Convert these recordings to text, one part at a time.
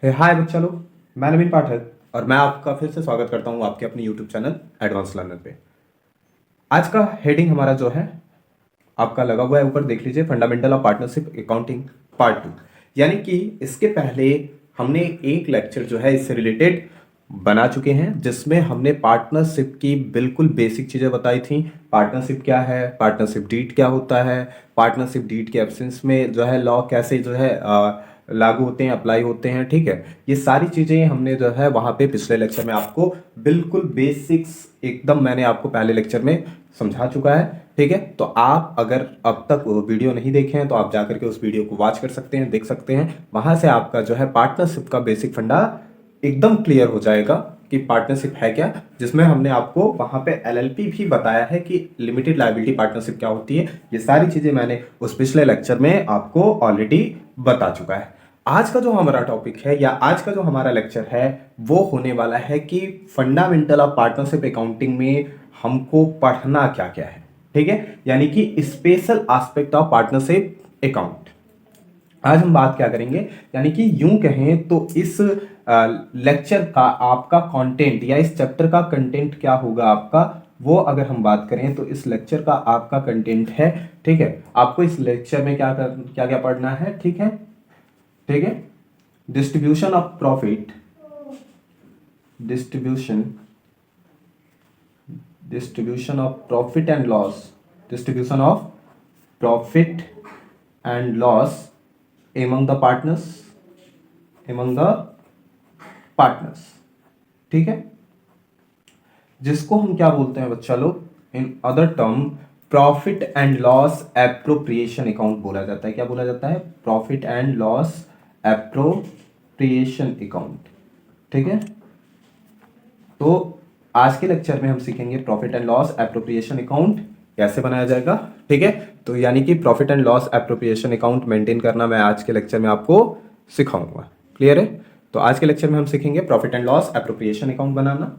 हाय बच्चा लोग, मैं नवीन पाठक और मैं आपका फिर से स्वागत करता हूं आपके अपने यूट्यूब चैनल एडवांस लर्नर पे। आज का हेडिंग हमारा जो है आपका लगा हुआ है ऊपर, देख लीजिए, fundamental of partnership accounting part 2। यानी कि इसके पहले हमने एक लेक्चर जो है इससे रिलेटेड बना चुके हैं, जिसमें हमने पार्टनरशिप की बिल्कुल बेसिक चीज़ें बताई थी। पार्टनरशिप क्या है, पार्टनरशिप डीड क्या होता है, पार्टनरशिप डीड के एब्सेंस में जो है लॉ कैसे जो है लागू होते हैं, अप्लाई होते हैं। ठीक है, ये सारी चीज़ें हमने जो है वहाँ पे पिछले लेक्चर में आपको बिल्कुल बेसिक्स एकदम मैंने आपको पहले लेक्चर में समझा चुका है। ठीक है, तो आप अगर अब तक वो वीडियो नहीं देखे हैं तो आप जाकर के उस वीडियो को वॉच कर सकते हैं, देख सकते हैं। वहां से आपका जो है पार्टनरशिप का बेसिक फंडा एकदम क्लियर हो जाएगा कि पार्टनरशिप है क्या, जिसमें हमने आपको वहां पे एलएलपी भी बताया है कि लिमिटेड लायबिलिटी पार्टनरशिप क्या होती है। ये सारी चीजें मैंने उस पिछले लेक्चर में आपको ऑलरेडी बता चुका है। आज का जो हमारा टॉपिक है या आज का जो हमारा लेक्चर है वो होने वाला है कि फंडामेंटल ऑफ पार्टनरशिप अकाउंटिंग में हमको पढ़ना क्या क्या है। ठीक है, यानी कि special aspect of partnership account आज हम बात क्या करेंगे। यानी कि यूं कहें तो इस लेक्चर का आपका कंटेंट या इस चैप्टर का कंटेंट क्या होगा आपका, वो अगर हम बात करें तो इस लेक्चर का आपका कंटेंट है। ठीक है, आपको इस लेक्चर में क्या क्या पढ़ना है। ठीक है, ठीक है, distribution of profit, distribution distribution of profit and loss, distribution of profit and loss among the partners, among the partners। ठीक है, जिसको हम क्या बोलते हैं बच्चा लोग, in other term profit and loss appropriation account बोला जाता है। क्या बोला जाता है? Profit and loss appropriation account. ठीक है, तो आज के लेक्चर में हम सीखेंगे profit and loss appropriation account कैसे बनाया जाएगा। ठीक है, तो यानी कि profit and loss appropriation account maintain करना मैं आज के लेक्चर में आपको सिखाऊंगा। क्लियर है? तो आज के लेक्चर में हम सीखेंगे profit and loss appropriation account बनाना।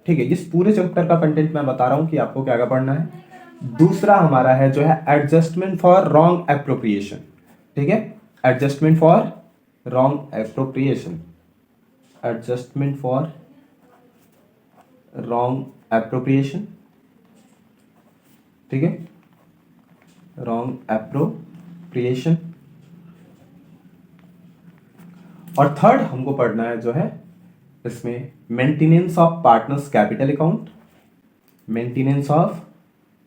ठीक है, इस पूरे चैप्टर का कंटेंट मैं बता रहा हूं कि आपको क्या क्या पढ़ना है। दूसरा हमारा है जो है एडजस्टमेंट फॉर रॉन्ग एप्रोप्रिएशन। ठीक है, adjustment for wrong appropriation, adjustment for wrong appropriation. ठीक है, रॉन्ग एप्रोप्रिएशन। और थर्ड हमको पढ़ना है जो है इसमें maintenance of partners capital account, maintenance of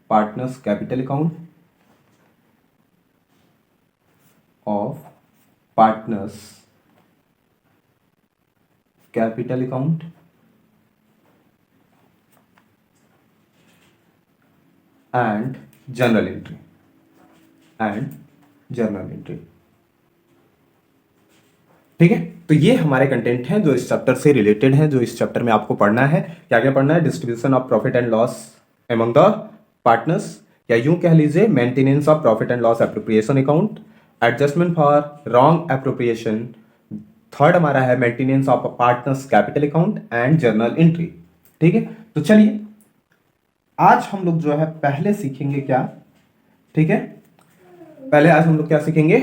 partners capital account, of partners capital account and journal entry, and journal entry. ठीक है, तो ये हमारे कंटेंट हैं जो इस चैप्टर से रिलेटेड हैं, जो इस चैप्टर में आपको पढ़ना है। क्या क्या पढ़ना है? Distribution of profit and loss among the partners, या यूं कह लीजिए maintenance of profit and loss appropriation account, adjustment for wrong appropriation. Third हमारा है maintenance of partners capital account and journal entry. ठीक है, तो चलिए आज हम लोग जो है पहले सीखेंगे क्या। ठीक है, पहले आज हम लोग क्या सीखेंगे?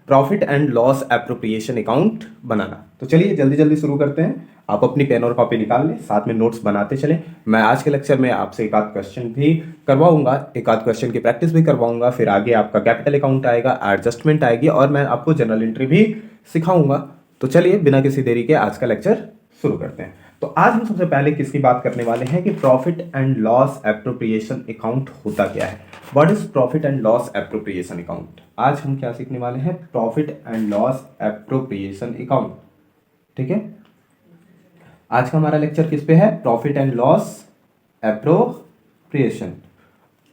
Profit and loss appropriation account बनाना। तो चलिए जल्दी जल्दी शुरू करते हैं। आप अपनी पेन और कॉपी निकाल लें, साथ में नोट्स बनाते चलें। मैं आज के लेक्चर में आपसे एक आध क्वेश्चन भी करवाऊंगा, एक आध क्वेश्चन की प्रैक्टिस भी करवाऊंगा। फिर आगे आपका कैपिटल अकाउंट आएगा, एडजस्टमेंट आएगी और मैं आपको जनरल एंट्री भी सिखाऊंगा। तो चलिए बिना किसी देरी के आज का लेक्चर शुरू करते हैं। तो आज हम सबसे पहले किसकी बात करने वाले हैं कि profit and loss appropriation account होता क्या है। What is profit and loss appropriation account? आज हम क्या सीखने वाले हैं? Profit and loss appropriation account. ठीक है, आज का हमारा लेक्चर किस पे है? Profit and loss appropriation.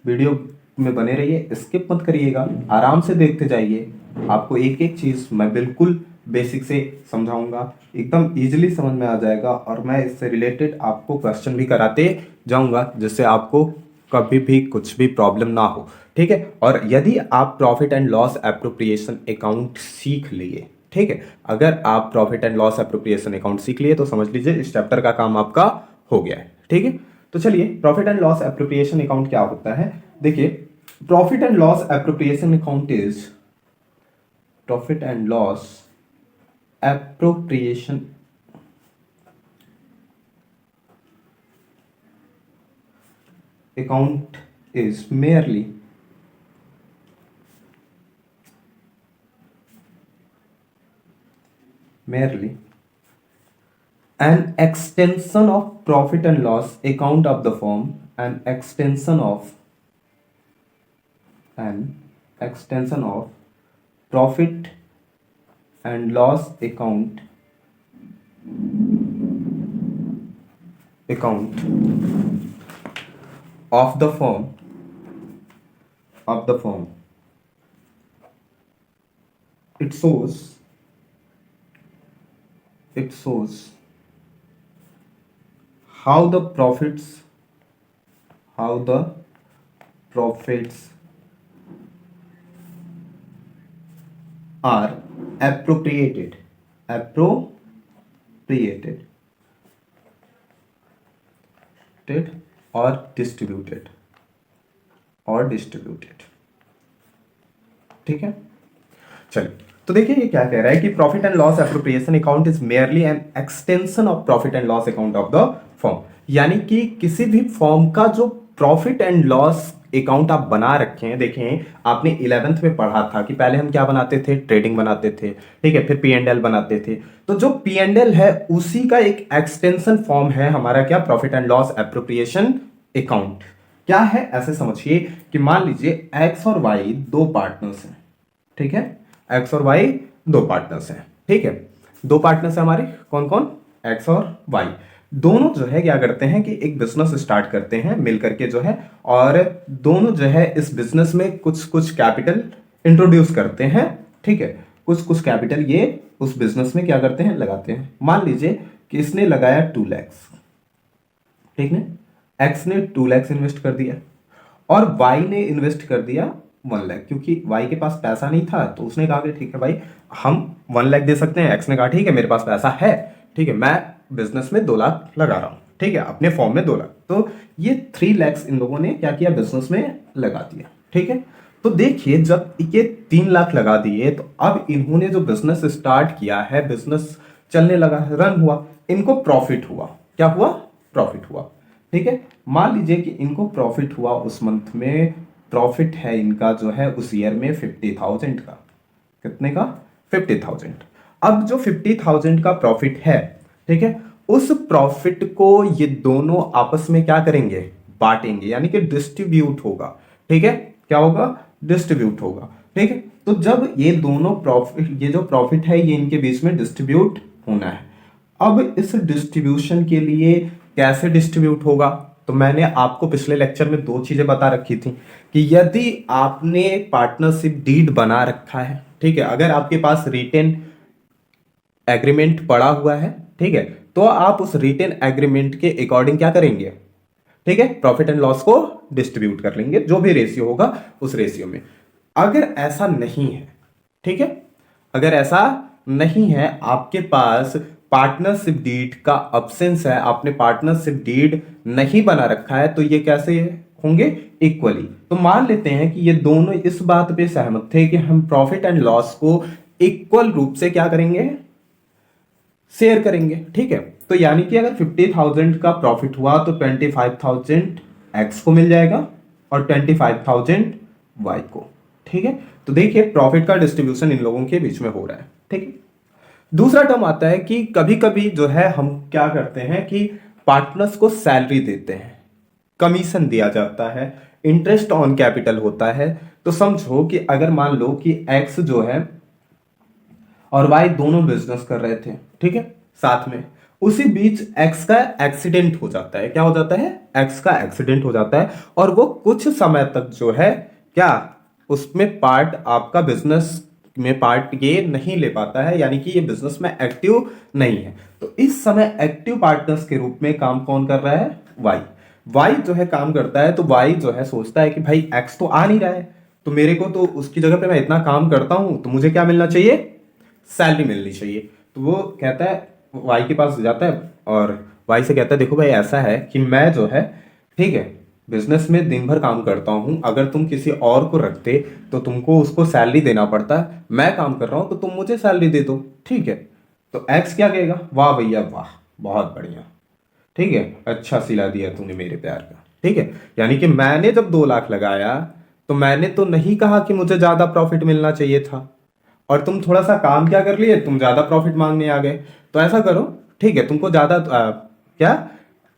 Video में बने रहिए, स्किप मत करिएगा, आराम से देखते जाइए। आपको एक एक चीज मैं बिल्कुल बेसिक से समझाऊंगा, एकदम इजीली समझ में आ जाएगा और मैं इससे रिलेटेड आपको क्वेश्चन भी कराते जाऊंगा, जिससे आपको कभी भी कुछ भी प्रॉब्लम ना हो। ठीक है, और यदि आप profit and loss appropriation account सीख लिए, ठीक है, अगर आप profit and loss appropriation account सीख लिए तो समझ लीजिए इस चैप्टर का काम आपका हो गया है। ठीक है, तो चलिए profit and loss appropriation account क्या होता है। देखिए, profit and loss appropriation account is profit and loss appropriation account is merely an extension of profit and loss account of the firm, an extension of profit and loss account of the firm it shows how the profits are appropriated or distributed ठीक है। चलिए, तो देखिए ये क्या कह रहा है कि profit and loss appropriation account is merely an extension of profit and loss account of the firm, यानी कि किसी भी फर्म का जो प्रॉफिट एंड लॉस अकाउंट आप बना रखे हैं। देखें, आपने 11th में पढ़ा था कि पहले हम क्या बनाते थे, ट्रेडिंग बनाते थे, ठीक है, फिर पी एंड एल बनाते थे। तो जो पी एंड एल है उसी का एक एक्सटेंशन फॉर्म है हमारा क्या, profit and loss appropriation account. क्या है, ऐसे समझिए कि मान लीजिए एक्स और वाई दो पार्टनर्स हैं, ठीक है, एक्स और वाई दो पार्टनर्स हैं, ठीक है, दो पार्टनर्स हैं हमारे, कौन कौन, एक्स और वाई। दोनों जो है क्या करते हैं कि एक बिजनेस स्टार्ट करते हैं मिल करके जो है, और दोनों जो है इस बिजनेस में कुछ कुछ कैपिटल इंट्रोड्यूस करते हैं, ठीक है, कुछ कुछ कैपिटल ये उस बिजनेस में क्या करते हैं, लगाते हैं। मान लीजिए कि इसने लगाया 2 लाख, ठीक है, एक्स ने 2 लाख इन्वेस्ट कर दिया और वाई ने इन्वेस्ट कर दिया 1 लाख, क्योंकि वाई के पास पैसा नहीं था तो उसने कहा कि ठीक है भाई हम 1 लाख दे सकते हैं। एक्स ने कहा ठीक है मेरे पास पैसा है, ठीक है, मैं बिजनेस में 2 लाख लगा रहा हूं, ठीक है, अपने फॉर्म में 2 लाख। तो ये 3 लाख इन लोगों ने क्या किया, बिजनेस में लगा दिया, ठीक है। तो देखिए जब ये 3 लाख लगा दिए तो अब इन्होंने जो बिजनेस स्टार्ट किया है, बिजनेस चलने लगा, रन हुआ, इनको प्रॉफिट हुआ। क्या हुआ, प्रॉफिट हुआ, ठीक है। मान लीजिए कि इनको प्रॉफिट हुआ, उस मंथ में प्रॉफिट है इनका जो है उस ईयर में 50,000 का। कितने का, 50,000। अब जो 50,000 का प्रॉफिट है, ठीक है, उस प्रॉफिट को ये दोनों आपस में क्या करेंगे, बांटेंगे, यानी कि डिस्ट्रीब्यूट होगा, ठीक है, क्या होगा, डिस्ट्रीब्यूट होगा, ठीक है। तो जब ये दोनों प्रॉफिट, ये जो प्रॉफिट है ये इनके बीच में डिस्ट्रीब्यूट होना है। अब इस डिस्ट्रीब्यूशन के लिए कैसे डिस्ट्रीब्यूट होगा, तो मैंने आपको पिछले लेक्चर में 2 चीजें बता रखी थी कि यदि आपने पार्टनरशिप डीड बना रखा है, ठीक है, अगर आपके पास रिटेन एग्रीमेंट पड़ा हुआ है, ठीक है, तो आप उस रिटेन एग्रीमेंट के अकॉर्डिंग क्या करेंगे, ठीक है, प्रॉफिट एंड लॉस को डिस्ट्रीब्यूट कर लेंगे, जो भी रेशियो होगा उस रेशियो में। अगर ऐसा नहीं है, ठीक है, अगर ऐसा नहीं है, आपके पास पार्टनरशिप डीड का अब्सेंस है, आपने पार्टनरशिप डीड नहीं बना रखा है, तो ये कैसे होंगे, इक्वली। तो मान लेते हैं कि ये दोनों इस बात पे सहमत थे कि हम प्रॉफिट एंड लॉस को इक्वल रूप से क्या करेंगे, शेयर करेंगे, ठीक है। तो यानी कि अगर 50,000 का प्रॉफिट हुआ तो 25,000 एक्स को मिल जाएगा और 25,000 वाई को, ठीक है। तो देखिए प्रॉफिट का डिस्ट्रीब्यूशन इन लोगों के बीच में हो रहा है, ठीक है। दूसरा टर्म आता है कि कभी कभी जो है हम क्या करते हैं कि पार्टनर्स को सैलरी देते हैं, कमीशन दिया जाता है, इंटरेस्ट ऑन कैपिटल होता है। तो समझो कि अगर मान लो कि एक्स जो है और वाई दोनों बिजनेस कर रहे थे, ठीक है, साथ में, उसी बीच एक्स का एक्सीडेंट हो जाता है। क्या हो जाता है, एक्स का एक्सीडेंट हो जाता है और वो कुछ समय तक जो है क्या, उसमें पार्ट, आपका बिजनेस में पार्ट ये नहीं ले पाता है, यानी कि ये बिजनेस में एक्टिव नहीं है। तो इस समय एक्टिव पार्टनर्स के रूप में काम कौन कर रहा है, वाई जो है काम करता है। तो वाई जो है सोचता है कि भाई एक्स तो आ नहीं रहा है, तो मेरे को तो उसकी जगह पे मैं इतना काम करता हूं तो मुझे क्या मिलना चाहिए, सैलरी मिलनी चाहिए। तो वो कहता है, वाई के पास जाता है और वाई से कहता है देखो भाई ऐसा है कि मैं जो है, ठीक है, बिजनेस में दिन भर काम करता हूं, अगर तुम किसी और को रखते तो तुमको उसको सैलरी देना पड़ता, मैं काम कर रहा हूं तो तुम मुझे सैलरी दे दो, ठीक है। तो एक्स क्या कहेगा, वाह भैया वाह, बहुत बढ़िया, ठीक है, अच्छा सिला दिया तूने मेरे प्यार का, ठीक है। यानी कि मैंने जब 2 लाख लगाया तो मैंने तो नहीं कहा कि मुझे ज्यादा प्रॉफिट मिलना चाहिए था, और तुम थोड़ा सा काम क्या कर लिए, तुम ज्यादा प्रॉफिट मांगने आ गए। तो ऐसा करो, ठीक है, तुमको ज्यादा क्या,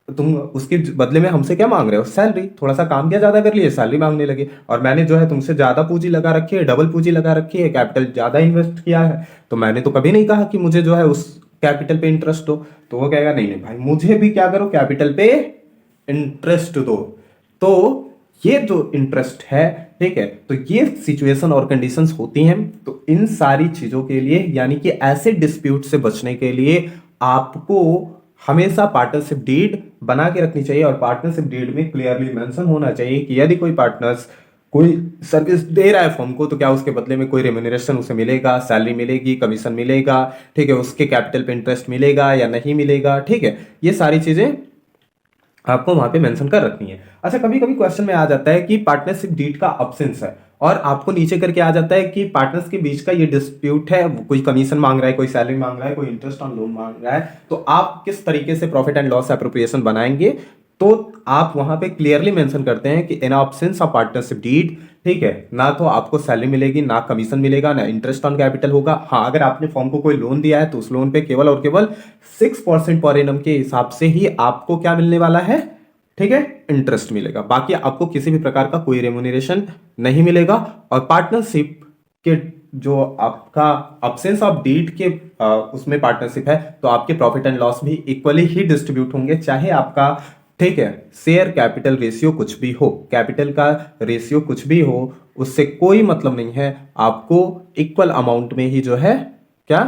तुम उसके बदले में हमसे क्या मांग रहे हो, सैलरी, थोड़ा सा काम किया ज्यादा कर लिए, सैलरी मांगने लगे। और मैंने जो है तुमसे ज्यादा पूंजी लगा रखी है, डबल पूंजी लगा रखी है, कैपिटल ज्यादा इन्वेस्ट किया है, तो मैंने तो कभी नहीं कहा कि मुझे जो है उस कैपिटल पे इंटरेस्ट दो। तो वो कहेगा नहीं नहीं भाई, मुझे भी क्या करो, कैपिटल पे इंटरेस्ट दो। तो ये जो इंटरेस्ट है, ठीक है, तो ये सिचुएशन और कंडीशंस होती हैं। तो इन सारी चीजों के लिए, यानी कि ऐसे डिस्प्यूट से बचने के लिए आपको हमेशा पार्टनरशिप डीड बना के रखनी चाहिए, और पार्टनरशिप डीड में क्लियरली मेंशन होना चाहिए कि यदि कोई पार्टनर्स कोई सर्विस दे रहा है फर्म को, तो क्या उसके बदले में कोई रेम्यूनरेशन उसे मिलेगा, सैलरी मिलेगी, कमीशन मिलेगा, ठीक है, उसके कैपिटल पे इंटरेस्ट मिलेगा या नहीं मिलेगा, ठीक है, ये सारी चीजें आपको वहां पे मेंशन कर रखनी है। अच्छा, कभी कभी क्वेश्चन में आ जाता है कि पार्टनरशिप डीड का अब्सेंस है, और आपको नीचे करके आ जाता है कि पार्टनर्स के बीच का ये डिस्प्यूट है, कोई कमीशन मांग रहा है, कोई सैलरी मांग रहा है, कोई इंटरेस्ट ऑन लोन मांग रहा है, तो आप किस तरीके से प्रॉफिट एंड लॉस एप्रोप्रिएशन बनाएंगे। तो आप वहां पे क्लियरली मेंशन करते हैं कि इन ऑप्शंस ऑफ पार्टनरशिप डीड, ठीक है, ना तो आपको सैलरी मिलेगी, ना कमीशन मिलेगा, ना इंटरेस्ट ऑन कैपिटल होगा। हाँ, अगर आपने फॉर्म को कोई लोन दिया है तो उस लोन पे केवल और केवल 6% पर एनम के हिसाब से ही आपको क्या मिलने वाला है, ठीक है, इंटरेस्ट मिलेगा। बाकी आपको किसी भी प्रकार का कोई रेम्यूनरेशन नहीं मिलेगा। और पार्टनरशिप के जो आपका अब्सेंस ऑफ डीड के उसमें पार्टनरशिप है, तो आपके प्रॉफिट एंड लॉस भी इक्वली ही डिस्ट्रीब्यूट होंगे, चाहे आपका, ठीक है, शेयर कैपिटल रेशियो कुछ भी हो, कैपिटल का रेशियो कुछ भी हो, उससे कोई मतलब नहीं है। आपको इक्वल अमाउंट में ही जो है क्या,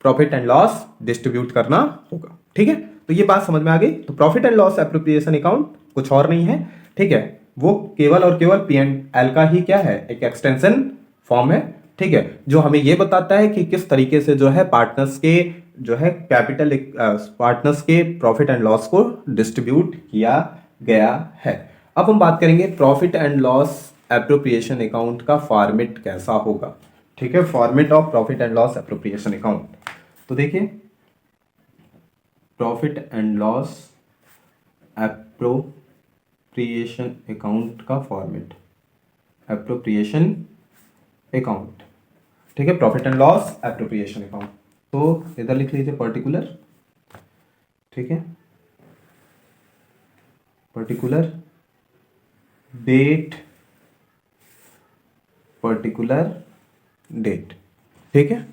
प्रॉफिट एंड लॉस डिस्ट्रीब्यूट करना होगा, ठीक है। तो ये बात समझ में आ गई। तो profit and loss appropriation account कुछ और नहीं है, ठीक है, वो केवल और केवल पी एंड एल का ही क्या है, एक एक्सटेंशन फॉर्म है, ठीक है, जो हमें ये बताता है कि किस तरीके से जो है पार्टनर्स के जो है कैपिटल, पार्टनर्स के प्रॉफिट एंड लॉस को डिस्ट्रीब्यूट किया गया है। अब हम बात करेंगे profit and loss appropriation account का फॉर्मेट कैसा होगा, ठीक है, format of profit and loss appropriation account. तो देखिए, profit and loss appropriation account का फॉर्मेट, एप्रोप्रिएशन अकाउंट, ठीक है, profit and loss appropriation account. तो इधर लिख लीजिए पर्टिकुलर, ठीक है, पर्टिकुलर डेट, पर्टिकुलर डेट, ठीक है,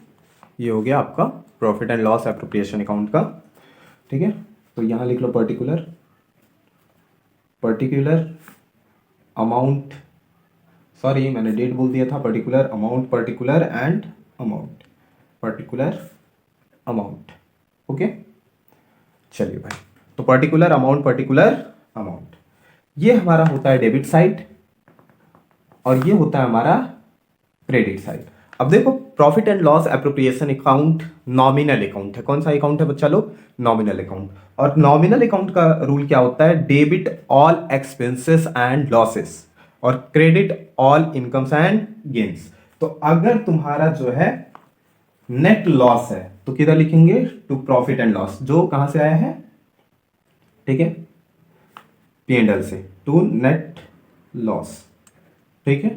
ये हो गया आपका profit and loss appropriation account का, ठीक है। तो यहां लिख लो पर्टिकुलर, पर्टिकुलर अमाउंट, सॉरी मैंने डेट बोल दिया था, particular amount, particular and amount, particular amount, okay. चलिए भाई, तो पर्टिकुलर अमाउंट, पर्टिकुलर अमाउंट, ये हमारा होता है डेबिट साइड, और ये होता है हमारा क्रेडिट साइड। अब देखो, profit and loss appropriation account nominal account है। कौन सा अकाउंट है बच्चा लोग, नॉमिनल अकाउंट। और नॉमिनल अकाउंट का रूल क्या होता है, debit all expenses and losses और credit all incomes and gains. तो अगर तुम्हारा जो है नेट लॉस है तो किधर लिखेंगे, टू प्रॉफिट एंड लॉस, जो कहां से आया है, ठीक है, पी एंड एल से, टू नेट लॉस, ठीक है।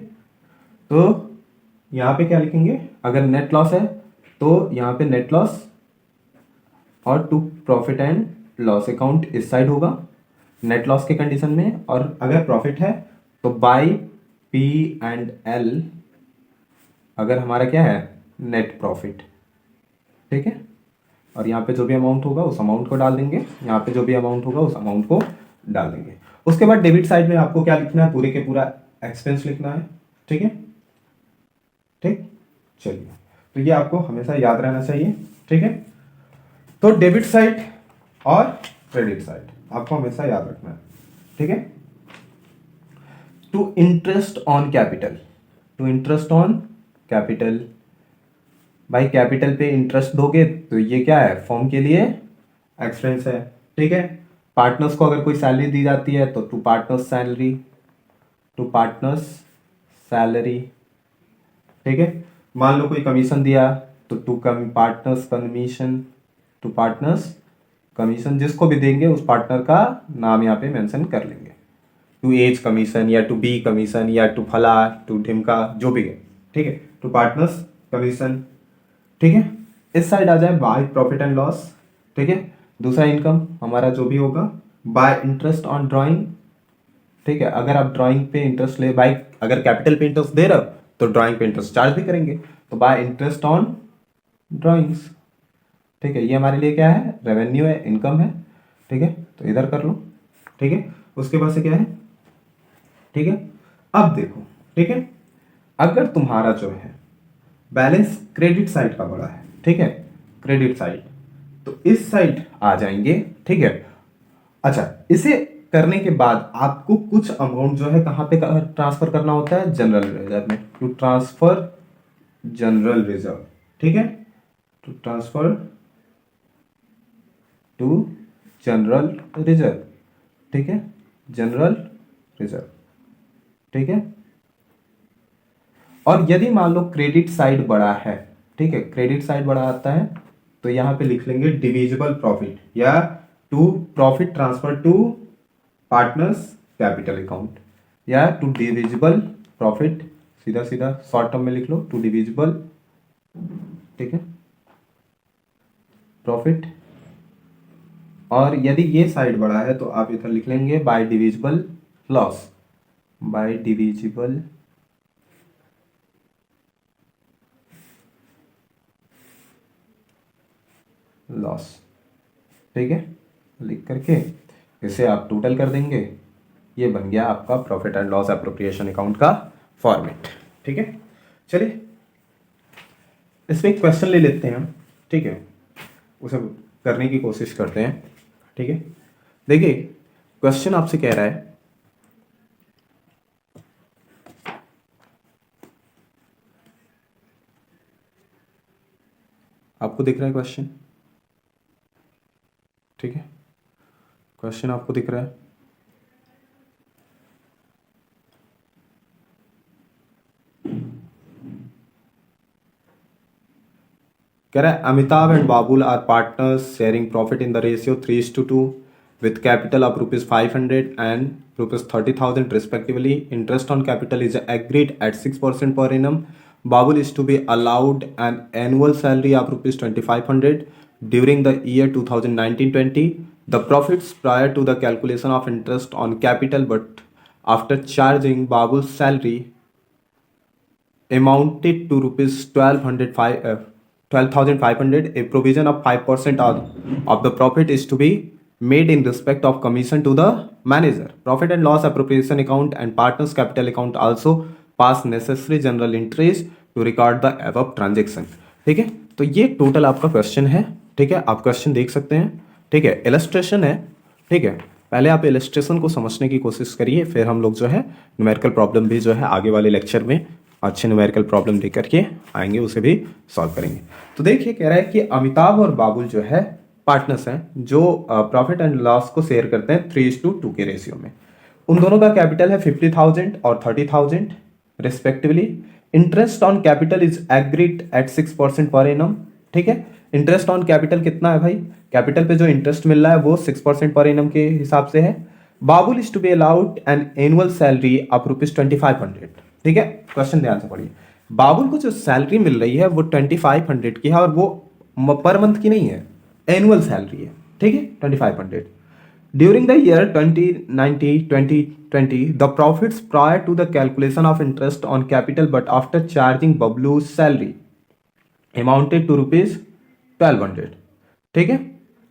तो यहां पे क्या लिखेंगे, अगर नेट लॉस है तो यहां पे नेट लॉस, और to profit and loss account इस साइड होगा नेट लॉस के कंडीशन में, और अगर प्रॉफिट है तो बाई पी एंड एल, अगर हमारा क्या है, नेट प्रॉफिट, ठीक है। और यहाँ पे जो भी अमाउंट होगा उस अमाउंट को डाल देंगे, यहाँ पे जो भी अमाउंट होगा उस अमाउंट को डाल देंगे। उसके बाद डेबिट साइड में आपको क्या लिखना है, पूरे के पूरा एक्सपेंस लिखना है, ठीक है, ठीक। चलिए, तो ये आपको हमेशा याद रहना चाहिए, ठीक है। तो डेबिट साइड और क्रेडिट साइड आपको हमेशा याद रखना है, ठीक है। To interest on capital, to interest on capital, भाई कैपिटल पे इंटरेस्ट दोगे तो ये क्या है, फर्म के लिए एक्सपेंस है, ठीक है। पार्टनर्स को अगर कोई सैलरी दी जाती है तो to partners salary, to partners salary, ठीक है। मान लो कोई कमीशन दिया तो to partners commission, to partners commission, जिसको भी देंगे उस पार्टनर का नाम यहाँ पे मेंशन कर लेंगे। टू एज कमीशन या टू बी कमीशन या टू फला टू ढिमका जो भी है, ठीक है, टू पार्टनर्स कमीशन, ठीक है। इस साइड आ जाए बाय प्रॉफिट एंड लॉस, ठीक है। दूसरा इनकम हमारा जो भी होगा बाय इंटरेस्ट ऑन ड्राइंग, ठीक है। अगर आप ड्राइंग पे इंटरेस्ट ले, बाय अगर कैपिटल पे इंटरेस्ट दे रहे हो तो ड्राइंग पे इंटरेस्ट चार्ज भी करेंगे, तो बाय इंटरेस्ट ऑन ड्राइंग्स, ठीक है। ये हमारे लिए क्या है, रेवेन्यू है, इनकम है, ठीक है। तो इधर कर लो, ठीक है। उसके बाद से क्या है, ठीक है। अब देखो, ठीक है, अगर तुम्हारा जो है बैलेंस क्रेडिट साइड का बड़ा है, ठीक है, क्रेडिट साइड, तो इस साइड आ जाएंगे, ठीक है। अच्छा, इसे करने के बाद आपको कुछ अमाउंट जो है कहां पे ट्रांसफर करना होता है, जनरल रिजर्व में, टू ट्रांसफर जनरल रिजर्व, ठीक है, to transfer to general reserve, ठीक है, जनरल रिजर्व, ठीक है। और यदि मान लो क्रेडिट साइड बड़ा है, ठीक है, क्रेडिट साइड बड़ा आता है, तो यहां पे लिख लेंगे डिविजिबल प्रॉफिट या to profit transfer to partners capital account या टू डिविजिबल प्रॉफिट, सीधा सीधा शॉर्ट टर्म में लिख लो, टू डिविजिबल, ठीक है, प्रॉफिट। और यदि ये साइड बड़ा है तो आप इधर लिख लेंगे bye divisible loss, bye divisible loss, ठीक है। लिख करके इसे आप टोटल कर देंगे, ये बन गया आपका profit and loss appropriation account का फॉर्मेट, ठीक है। चलिए इसमें एक क्वेश्चन ले लेते हैं हम, ठीक है, उसे करने की कोशिश करते हैं, ठीक है। देखिए क्वेश्चन आपसे कह रहा है, आपको दिख रहा है क्वेश्चन, ठीक है, क्वेश्चन आपको दिख रहा है, कह रहा है Amitabh and Babul are partners sharing profit in the ratio 3:2 with capital of rupees 500 and rupees 30,000 respectively. Interest on capital is agreed at 6% per annum. Babul is to be allowed an annual salary of rupees 2,500 during the year 2019-20. The profits prior to the calculation of interest on capital but after charging Babul's salary amounted to rupees 12,500. A provision of 5% of the profit is to be made in respect of commission to the manager. Profit and loss appropriation account and partners capital account also pass necessary general entries to record the above transaction. ठीक है, तो ये total आपका question है, ठीक है, आप question देख सकते हैं, ठीक है, इलस्ट्रेशन है, ठीक है। पहले आप इलस्ट्रेशन को समझने की कोशिश करिए, फिर हम लोग जो है न्यूमेरिकल प्रॉब्लम भी जो है आगे वाले लेक्चर में अच्छे न्यूमेरिकल प्रॉब्लम लेकर के आएंगे, उसे भी सॉल्व करेंगे। तो देखिए कह रहा है कि अमिताभ और बाबुल जो है पार्टनर्स हैं जो प्रॉफिट एंड लॉस को शेयर करते हैं 3:2 के रेशियो में। उन दोनों का कैपिटल है 50,000 और 30,000 respectively. Interest on capital is agreed at 6% per annum, ठीक है। इंटरेस्ट ऑन कैपिटल कितना है भाई, कैपिटल पे जो इंटरेस्ट मिल रहा है वो 6% पर एनम के हिसाब से है। Babul is to be allowed an annual salary of rupees 2,500, ठीक है। क्वेश्चन ध्यान से पढ़िए, बाबुल को जो सैलरी मिल रही है वो 2,500 की है और वो पर मंथ की नहीं है, एनुअल सैलरी है, ठीक है, 2,500। During the year 2020 the profits prior to the calculation of interest on capital but after charging Bablu salary amounted to rupees 1,200, ठीक है।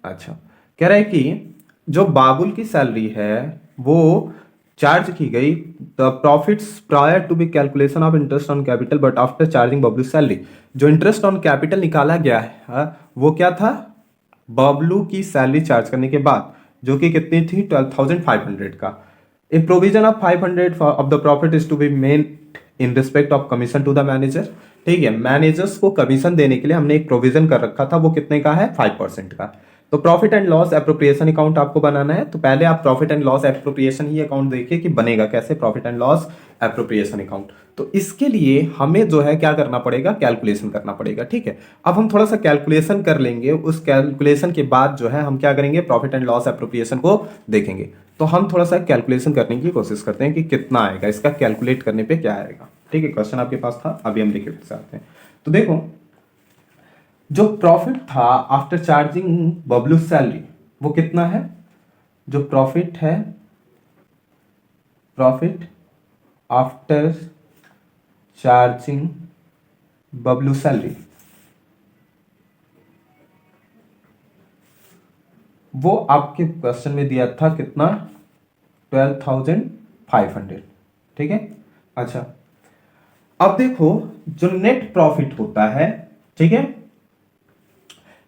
अच्छा, कह रहा है कि जो बाबुल की सैलरी है वो चार्ज की गई the profits prior to be calculation of interest on capital but after charging Bablu salary. जो इंटरेस्ट ऑन कैपिटल निकाला गया है वो क्या था, बबलू की सैलरी चार्ज करने के बाद, जो कि कितनी थी 12,500 का। A provision of 500 of the profit is to be made in respect of commission to the manager, ठीक है। मैनेजर्स को कमीशन देने के लिए हमने एक प्रोविजन कर रखा था, वो कितने का है, 5% का। तो profit and loss appropriation account आपको बनाना है, तो पहले आप profit and loss appropriation he account देखिए कि बनेगा कैसे profit and loss appropriation account. तो इसके लिए हमें जो है क्या करना पड़ेगा, कैलकुलेशन करना पड़ेगा। ठीक है, अब हम थोड़ा सा कैलकुलेशन कर लेंगे, उस कैलकुलेशन के बाद जो है हम क्या करेंगे, प्रॉफिट एंड लॉस एप्रोप्रिएशन को देखेंगे। तो हम थोड़ा सा कैलकुलेशन करने की कोशिश करते हैं कि कितना आएगा, इसका कैलकुलेट करने पे क्या आएगा। ठीक है, क्वेश्चन आपके पास था, अभी हम लिख सकते हैं। तो देखो, जो प्रॉफिट था आफ्टर चार्जिंग बबलू सैलरी वो कितना है, जो प्रॉफिट है, profit after charging Bablu salary, वो आपके क्वेश्चन में दिया था कितना, 12,500। ठीक है, अच्छा अब देखो, जो नेट प्रॉफिट होता है, ठीक है,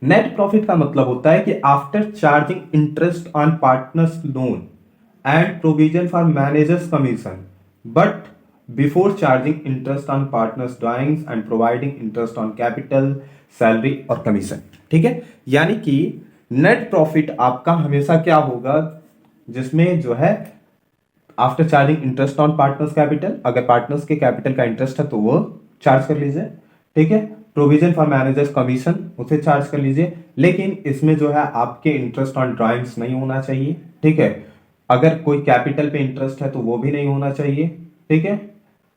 नेट प्रॉफिट का मतलब होता है कि after charging interest on partners loan and provision for managers commission, but before charging interest on partners drawings and providing interest on capital, salary और कमीशन। ठीक है, यानी कि नेट प्रॉफिट आपका हमेशा क्या होगा, जिसमें जो है after charging interest on partners capital, अगर पार्टनर्स के कैपिटल का इंटरेस्ट है तो वो चार्ज कर लीजिए। ठीक है, प्रोविजन फॉर मैनेजर्स कमीशन उसे चार्ज कर लीजिए, लेकिन इसमें जो है आपके इंटरेस्ट ऑन ड्राइंग्स नहीं होना चाहिए। ठीक है, अगर कोई कैपिटल पे इंटरेस्ट है तो वो भी नहीं होना चाहिए। ठीक है,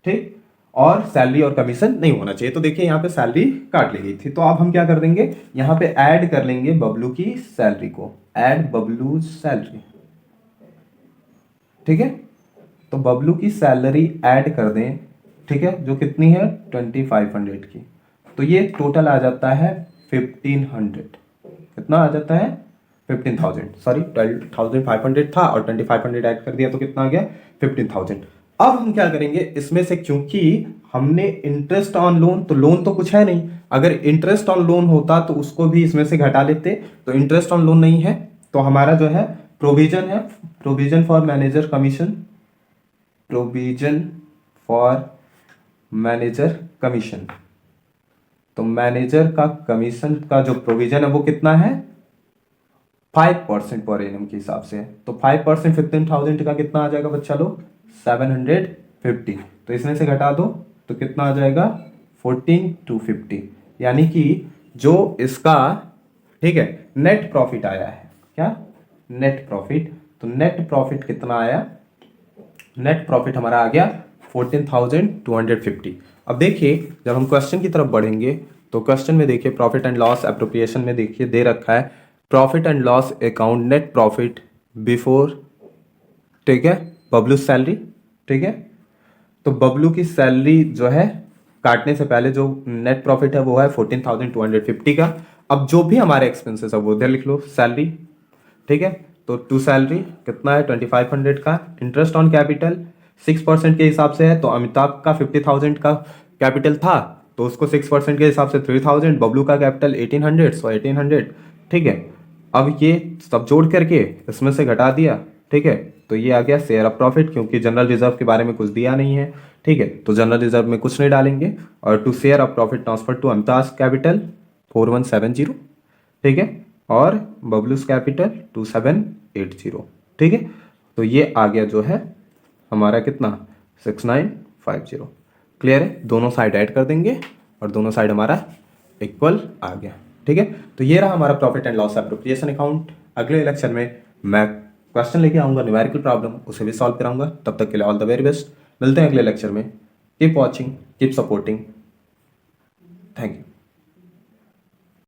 ठीक, और सैलरी और कमीशन नहीं होना चाहिए। तो देखिए यहाँ पे सैलरी काट ली गई थी, तो अब हम क्या कर देंगे, यहाँ पे ऐड कर लेंगे बबलू की सैलरी को, ऐड बबलू सैलरी। ठीक है, तो बबलू की सैलरी ऐड कर दें। ठीक है, जो कितनी है, 2500 की। तो ये टोटल आ जाता है 1500। कितना आ जाता है, 15,000, सॉरी 12,500 था और 2500 ऐड कर दिया तो कितना आ गया, 15,000। अब हम क्या करेंगे, इसमें से क्योंकि हमने इंटरेस्ट ऑन लोन, तो लोन तो कुछ है नहीं, अगर इंटरेस्ट ऑन लोन होता तो उसको भी इसमें से घटा लेते, तो इंटरेस्ट ऑन लोन नहीं है, तो हमारा जो है प्रोविजन है, provision for manager commission, provision for manager commission. तो मैनेजर का कमीशन का जो प्रोविजन है वो कितना है, 5% पर एनम के हिसाब से। तो 5% 15,000 का कितना आ जाएगा बच्चा लोग, 750। तो इसमें से घटा दो तो कितना आ जाएगा, 14,250। यानी कि जो इसका, ठीक है, नेट प्रॉफिट आया है, क्या, नेट प्रॉफिट। तो नेट प्रॉफिट कितना आया, नेट प्रॉफिट हमारा आ गया 14,250। अब देखिए, जब हम क्वेश्चन की तरफ बढ़ेंगे तो क्वेश्चन में देखिए, प्रॉफिट एंड लॉस एप्रोप्रिएशन में देखिए दे रखा है profit and loss account net profit before, ठीक है, बबलू सैलरी। ठीक है, तो बबलू की सैलरी जो है काटने से पहले जो नेट प्रॉफिट है वो है 14,250 का। अब जो भी हमारे एक्सपेंसेस है वो उधर लिख लो, सैलरी। ठीक है, तो टू सैलरी कितना है, 2500 का। इंटरेस्ट ऑन कैपिटल 6% के हिसाब से है, तो अमिताभ का 50,000 का कैपिटल था, तो उसको 6% के हिसाब से 3,000, बबलू का कैपिटल 1800, सो 1800। ठीक है, अब ये सब जोड़ करके इसमें से घटा दिया। ठीक है, तो ये आ गया शेयर ऑफ प्रॉफिट, क्योंकि जनरल रिजर्व के बारे में कुछ दिया नहीं है। ठीक है, तो जनरल रिजर्व में कुछ नहीं डालेंगे, और to share of profit transfer to Amitabh capital 4170। ठीक है, और बबलूस कैपिटल 2780। ठीक है, तो ये आ गया जो है हमारा कितना, 6950। क्लियर है, दोनों साइड ऐड कर देंगे और दोनों साइड हमारा इक्वल आ गया। ठीक है, तो ये रहा हमारा profit and loss appropriation account. अगले लेक्चर में मैं क्वेश्चन लेके आऊंगा, न्यूमेरिकल प्रॉब्लम, उसे भी सॉल्व कराऊंगा। तब तक के लिए ऑल द वेरी बेस्ट, मिलते हैं अगले लेक्चर में। Keep watching, keep supporting, thank you.